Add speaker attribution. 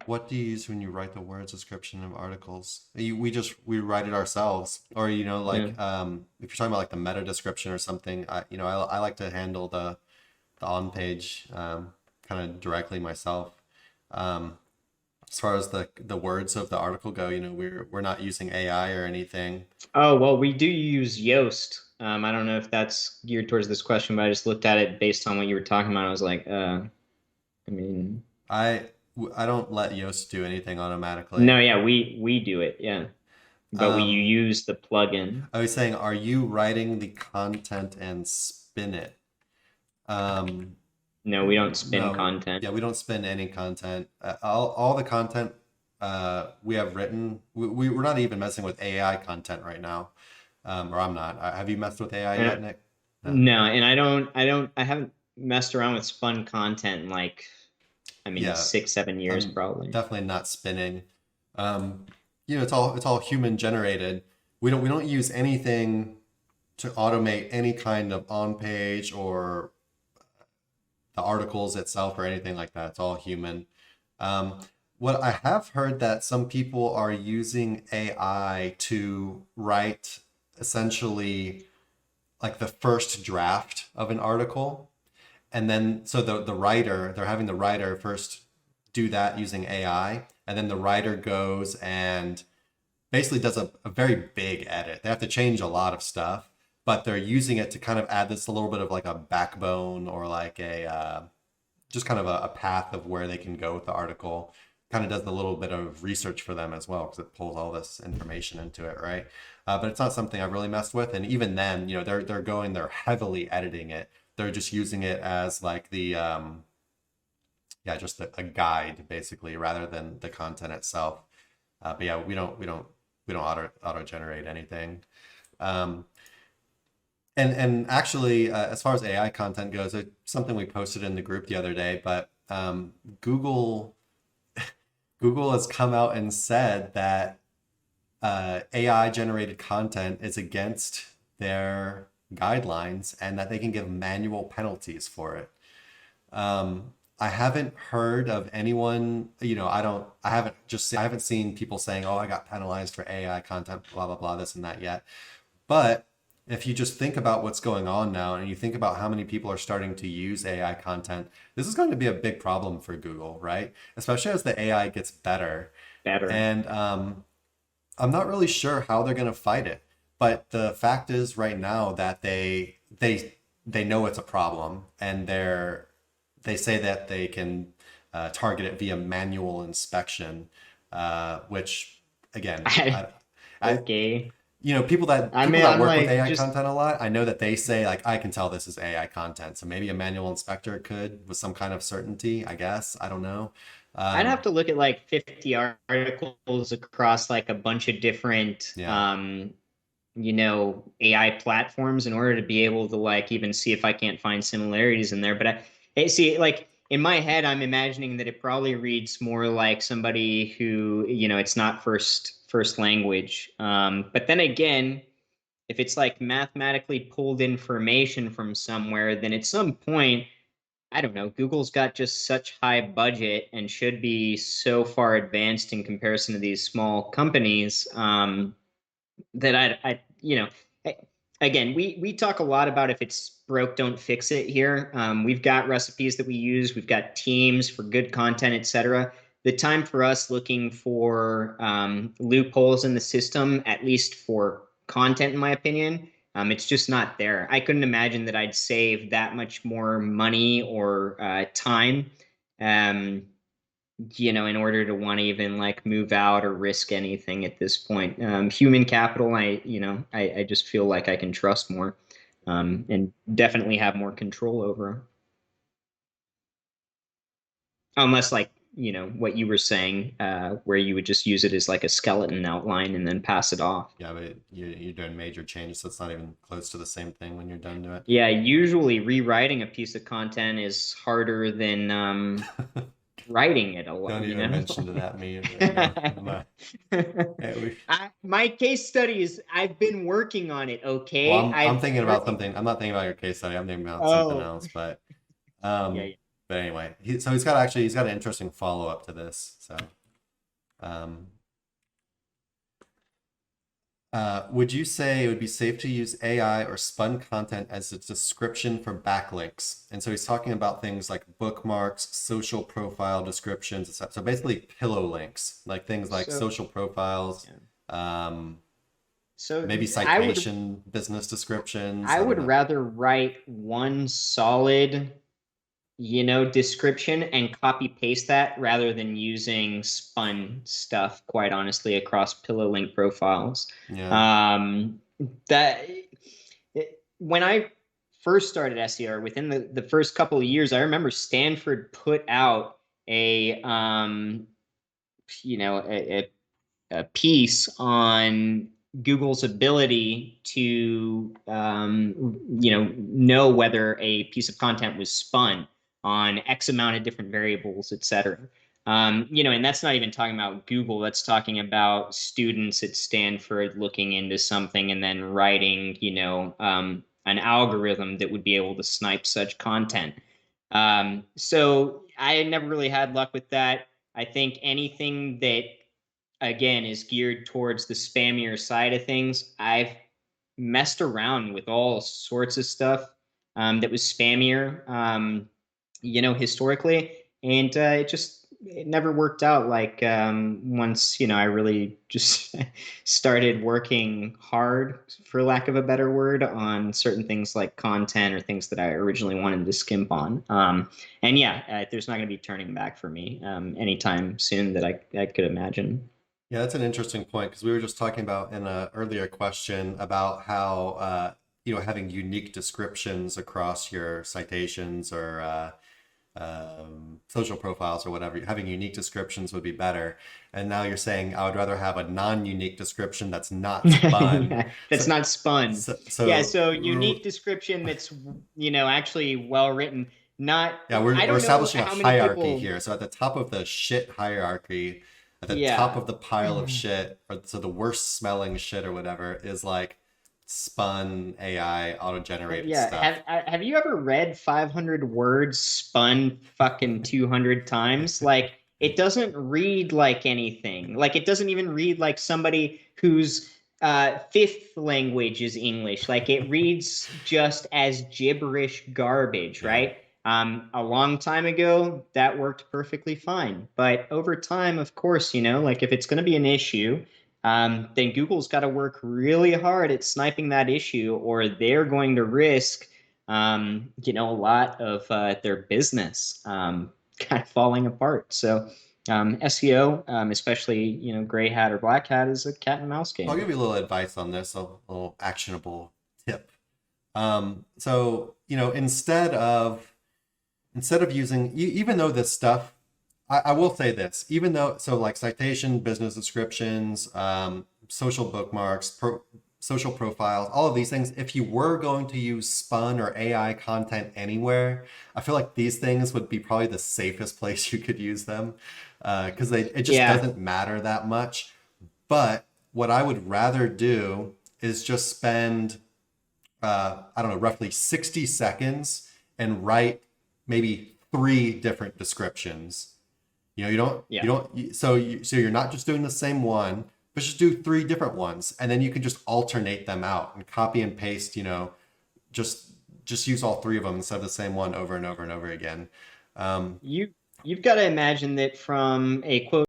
Speaker 1: What do you use when you write the words description of articles? We write it ourselves, or
Speaker 2: Yeah.
Speaker 1: if you're talking about like the meta description or something, I like to handle the on page kind of directly myself. Um, as far as the words of the article go, we're not using AI or anything.
Speaker 2: Oh, well, we do use Yoast. I don't know if that's geared towards this question, but I just looked at it based on what you were talking about. I was like, I mean,
Speaker 1: I I don't let Yoast do anything automatically.
Speaker 2: no, yeah, we do it, yeah. But we you
Speaker 1: Um,
Speaker 2: use the plugin.
Speaker 1: I was saying, are you writing the content and spin it? Um,
Speaker 2: No, we don't spin
Speaker 1: no,
Speaker 2: content.
Speaker 1: yeah, we don't spin any content. All the content we have written, we're not even messing with AI content right now. Or I'm not. Have you messed with AI
Speaker 2: Uh,
Speaker 1: yet, Nick? No.
Speaker 2: no, and I haven't messed around with spun content in like, I mean,
Speaker 1: Yeah,
Speaker 2: 6, 7 years
Speaker 1: I'm
Speaker 2: probably.
Speaker 1: definitely not spinning. Um, it's all human generated. We don't use anything to automate any kind of on page or the articles itself or anything like that. It's all human. Um, what I have heard that some people are using AI to write essentially like the first draft of an article. And then so the writer, they're having the writer first do that using AI. And then the writer goes and basically does a very big edit. They have to change a lot of stuff, but they're using it to kind of add this a little bit of like a backbone or like a just kind of a path of where they can go with the article. Kind of does a little bit of research for them as well because it pulls all this information into it, right? But it's not something I've really messed with. And even then, they're heavily editing it. They're just using it as like the yeah, just a guide basically, rather than the content itself. But yeah, we don't auto generate anything. Um, and actually, as far as AI content goes, it's something we posted in the group the other day. But Google has come out and said that AI generated content is against their guidelines and that they can give manual penalties for it. I haven't heard of anyone, I haven't seen people saying, "Oh, I got penalized for AI content, blah blah blah, this and that yet." But if you just think about what's going on now and you think about how many people are starting to use AI content, this is going to be a big problem for Google, right? Especially as the AI gets better.
Speaker 2: Better.
Speaker 1: And I'm not really sure how they're going to fight it. But the fact is right now that they know it's a problem and they say that they can target it via manual inspection, which again, I
Speaker 2: Okay.
Speaker 1: people that
Speaker 2: I
Speaker 1: people
Speaker 2: mean,
Speaker 1: that
Speaker 2: I'm
Speaker 1: work with
Speaker 2: like,
Speaker 1: AI
Speaker 2: just
Speaker 1: content a lot, I know that they say like I can tell this is AI content. So maybe a manual inspector could with some kind of certainty, I guess. I don't know.
Speaker 2: I'd
Speaker 1: Um,
Speaker 2: have to look at like 50 articles across like a bunch of different
Speaker 1: yeah.
Speaker 2: AI platforms in order to be able to like even see if I can't find similarities in there. But see, like in my head, I'm imagining that it probably reads more like somebody who, it's not first language. But then again, if it's like mathematically pulled information from somewhere, then at some point, I don't know, Google's got just such high budget and should be so far advanced in comparison to these small companies. That I again, we talk a lot about if it's broke, don't fix it here. We've got recipes that we use, we've got teams for good content, etc. The time for us looking for loopholes in the system, at least for content, in my opinion, it's just not there. I couldn't imagine that I'd save that much more money or time. Um, in order to want to even like move out or risk anything at this point. Human capital, I just feel like I can trust more, and definitely have more control over. Unless like, what you were saying, where you would just use it as like a skeleton outline and then pass it off.
Speaker 1: Yeah, but you're doing major changes, so it's not even close to the same thing when you're done to
Speaker 2: Yeah, usually rewriting a piece of content is harder than
Speaker 1: it.
Speaker 2: writing it a lot,
Speaker 1: Don't
Speaker 2: you
Speaker 1: even
Speaker 2: know?
Speaker 1: mention to that me. You know,
Speaker 2: My case studies, I've been working on it,
Speaker 1: well,
Speaker 2: okay?
Speaker 1: I'm thinking about something. I'm not thinking about your case study. I'm thinking about something
Speaker 2: Oh,
Speaker 1: else. But
Speaker 2: yeah,
Speaker 1: um,
Speaker 2: yeah.
Speaker 1: But anyway, he's got an interesting follow up to this. So, um, would you say it would be safe to use AI or spun content as a description for backlinks? And so he's talking about things like bookmarks, social profile descriptions, etc. So basically pillow links, like things like
Speaker 2: So
Speaker 1: social profiles,
Speaker 2: yeah.
Speaker 1: um,
Speaker 2: So
Speaker 1: maybe citation, business descriptions.
Speaker 2: I
Speaker 1: I don't
Speaker 2: would
Speaker 1: know.
Speaker 2: rather write one solid, description and copy paste that rather than using spun stuff, quite honestly, across pillow link profiles.
Speaker 1: Yeah.
Speaker 2: Um, that when I first started SEO, within the first couple of years, I remember Stanford put out a you know a piece on Google's ability to know whether a piece of content was spun on X amount of different variables, et cetera. And that's not even talking about Google. That's talking about students at Stanford looking into something and then writing, an algorithm that would be able to snipe such content. So I never really had luck with that. I think anything that again is geared towards the spammier side of things. I've messed around with all sorts of stuff that was spammier, historically, and it never worked out. Like once I really just started working hard, for lack of a better word, on certain things like content or things that I originally wanted to skimp on. And yeah, there's not going to be turning back for me anytime soon that I could imagine.
Speaker 1: Yeah, that's an interesting point because we were just talking about in an earlier question about how having unique descriptions across your citations or social profiles or whatever, having unique descriptions would be better. And now you're saying I would rather have a non-unique description that's not spun.
Speaker 2: Yeah, that's
Speaker 1: So,
Speaker 2: not spun.
Speaker 1: so,
Speaker 2: Yeah,
Speaker 1: so
Speaker 2: so unique description that's actually well written. Not
Speaker 1: yeah,
Speaker 2: I
Speaker 1: we're
Speaker 2: don't know
Speaker 1: establishing a
Speaker 2: how many
Speaker 1: hierarchy
Speaker 2: people.
Speaker 1: here. So at the top of the shit hierarchy, at the top
Speaker 2: Yeah.
Speaker 1: of the pile of shit, or so the worst smelling shit or whatever is like spun AI auto-generated
Speaker 2: Yeah,
Speaker 1: stuff.
Speaker 2: have you ever read 500 words spun fucking 200 times? Like it doesn't read like anything. Like it doesn't even read like somebody whose fifth language is English. Like it reads just as gibberish garbage,
Speaker 1: Yeah.
Speaker 2: right? A long time ago, that worked perfectly fine. But over time, of course, like if it's going to be an issue, then Google's got to work really hard at sniping that issue, or they're going to risk, a lot of their business kind of falling apart. So SEO, especially gray hat or black hat, is a cat and mouse
Speaker 1: I'll
Speaker 2: game.
Speaker 1: give you a little advice on this, a little actionable tip. So, instead of using, even though this stuff, I will say this, even though, so like citation, business descriptions, social bookmarks, social profiles, all of these things, if you were going to use spun or AI content anywhere, I feel like these things would be probably the safest place you could use them because it just
Speaker 2: Yeah.
Speaker 1: doesn't matter that much. But what I would rather do is just spend, I don't know, roughly 60 seconds and write maybe three different descriptions.
Speaker 2: Yeah.
Speaker 1: So you're not just doing the same one, but just do three different ones, and then you can just alternate them out and copy and paste. Just just use all three of them instead of the same one over and over and over again. Um,
Speaker 2: You've got to imagine that from a quote